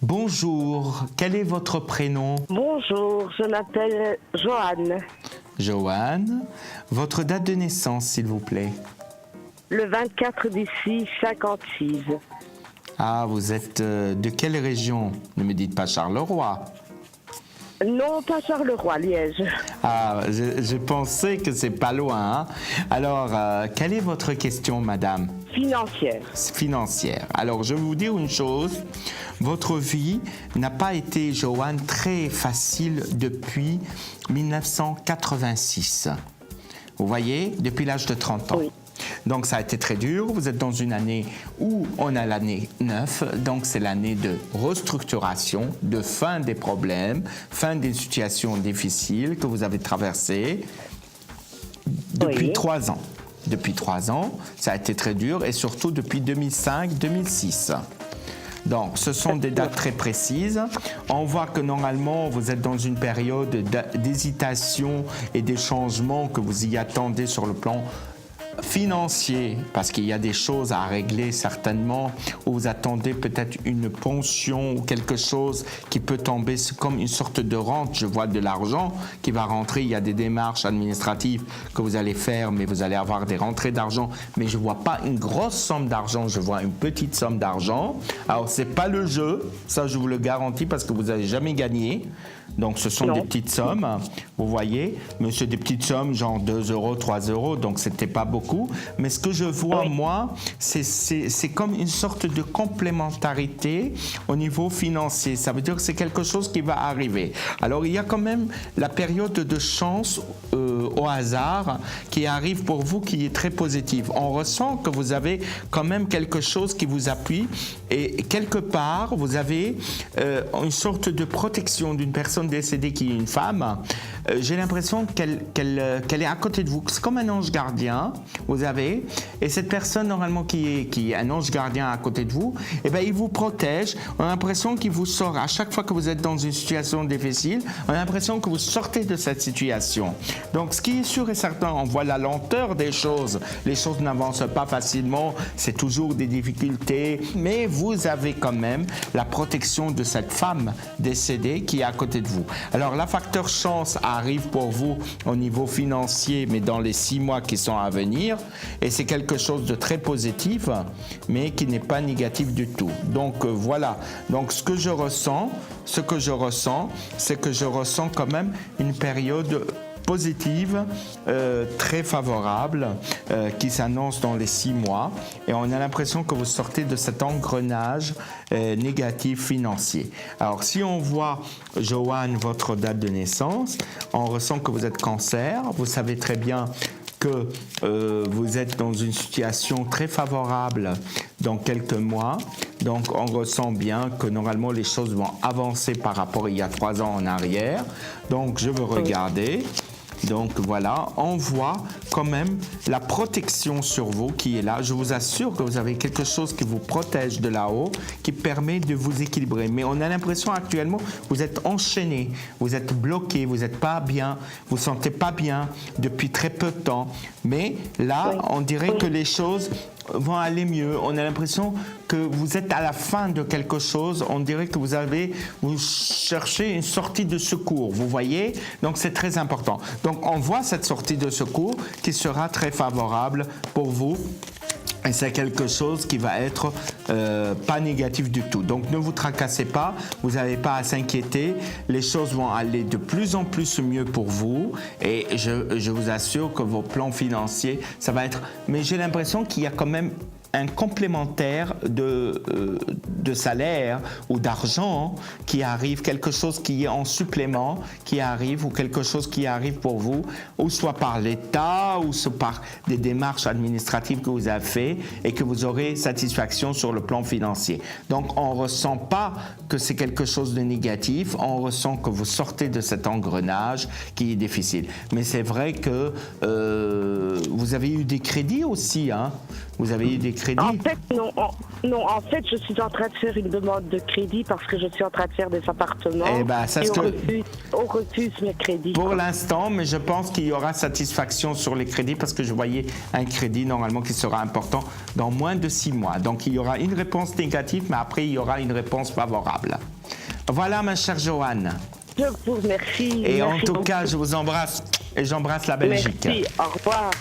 Bonjour, quel est votre prénom? Bonjour, je m'appelle Joanne. Joanne. Votre date de naissance, s'il vous plaît? Le 24 du 6, 56. Ah, vous êtes de quelle région? Ne me dites pas Charleroi. Non, pas Charleroi, Liège. Ah, je pensais que c'est pas loin, hein? Alors, quelle est votre question, madame? Financière. Financière. Alors, je vais vous dire une chose. Votre vie n'a pas été, Joanne, très facile depuis 1986. Vous voyez, depuis l'âge de 30 ans. Oui. Donc, ça a été très dur. Vous êtes dans une année où on a l'année 9. Donc, c'est l'année de restructuration, de fin des problèmes, fin des situations difficiles que vous avez traversées depuis 3 ans. Depuis 3 ans, ça a été très dur et surtout depuis 2005-2006. Donc, ce sont des dates très précises. On voit que normalement, vous êtes dans une période d'hésitation et des changements que vous y attendez sur le plan financier, parce qu'il y a des choses à régler certainement, où vous attendez peut-être une pension ou quelque chose qui peut tomber comme une sorte de rente. Je vois de l'argent qui va rentrer, il y a des démarches administratives que vous allez faire, mais vous allez avoir des rentrées d'argent, mais je ne vois pas une grosse somme d'argent, je vois une petite somme d'argent. Alors, ce n'est pas le jeu, ça je vous le garantis, parce que vous n'avez jamais gagné. Donc, ce sont des petites sommes, vous voyez, mais c'est des petites sommes, genre 2 euros, 3 euros, donc c'était pas beaucoup. Mais ce que je vois, moi, c'est comme une sorte de complémentarité au niveau financier. Ça veut dire que c'est quelque chose qui va arriver. Alors, il y a quand même la période de chance au hasard qui arrive pour vous, qui est très positive. On ressent que vous avez quand même quelque chose qui vous appuie et quelque part, vous avez une sorte de protection d'une personne décédée qui est une femme. J'ai l'impression qu'elle est à côté de vous. C'est comme un ange gardien, vous avez, et cette personne normalement qui est un ange gardien à côté de vous, eh bien, il vous protège. On a l'impression qu'il vous sort à chaque fois que vous êtes dans une situation difficile. On a l'impression que vous sortez de cette situation. Donc, ce qui est sûr et certain, on voit la lenteur des choses. Les choses n'avancent pas facilement, c'est toujours des difficultés, mais vous avez quand même la protection de cette femme décédée qui est à côté de vous. Alors, la facteur chance arrive pour vous au niveau financier, mais dans les 6 mois qui sont à venir, et c'est quelque chose de très positif, mais qui n'est pas négatif du tout. Donc, voilà. Donc, ce que je ressens, c'est que je ressens quand même une période positive, très favorable, qui s'annonce dans les 6 mois. Et on a l'impression que vous sortez de cet engrenage négatif financier. Alors, si on voit, Joanne, votre date de naissance, on ressent que vous êtes Cancer. Vous savez très bien que vous êtes dans une situation très favorable dans quelques mois. Donc, on ressent bien que normalement, les choses vont avancer par rapport à il y a 3 ans en arrière. Donc, je veux regarder. Donc voilà, on voit quand même la protection sur vous qui est là. Je vous assure que vous avez quelque chose qui vous protège de là-haut, qui permet de vous équilibrer. Mais on a l'impression actuellement, vous êtes enchaîné, vous êtes bloqué, vous n'êtes pas bien, vous ne vous sentez pas bien depuis très peu de temps. Mais là, on dirait que les choses vont aller mieux. On a l'impression que vous êtes à la fin de quelque chose. On dirait que vous cherchez une sortie de secours. Vous voyez? Donc, c'est très important. Donc, on voit cette sortie de secours qui sera très favorable pour vous. Et c'est quelque chose qui va être pas négatif du tout. Donc, ne vous tracassez pas, vous n'avez pas à s'inquiéter. Les choses vont aller de plus en plus mieux pour vous. Et je vous assure que vos plans financiers, ça va être... Mais j'ai l'impression qu'il y a quand même un complémentaire de salaire ou d'argent qui arrive, quelque chose qui est en supplément, qui arrive, ou quelque chose qui arrive pour vous, ou soit par l'État, ou soit par des démarches administratives que vous avez faites et que vous aurez satisfaction sur le plan financier. Donc, on ne ressent pas que c'est quelque chose de négatif, on ressent que vous sortez de cet engrenage qui est difficile. Mais c'est vrai que vous avez eu des crédits aussi, hein? Vous avez eu des crédits crédit? En fait, non. Non, en fait, je suis en train de faire une demande de crédit parce que je suis en train de faire des appartements. Eh ben, ça, et ce que- on refuse mes crédits. Pour l'instant, mais je pense qu'il y aura satisfaction sur les crédits parce que je voyais un crédit normalement qui sera important dans moins de 6 mois. Donc il y aura une réponse négative, mais après il y aura une réponse favorable. Voilà, ma chère Joanne. Je vous remercie. Et en Merci tout beaucoup. cas, je vous embrasse et j'embrasse la Belgique. Merci. Au revoir.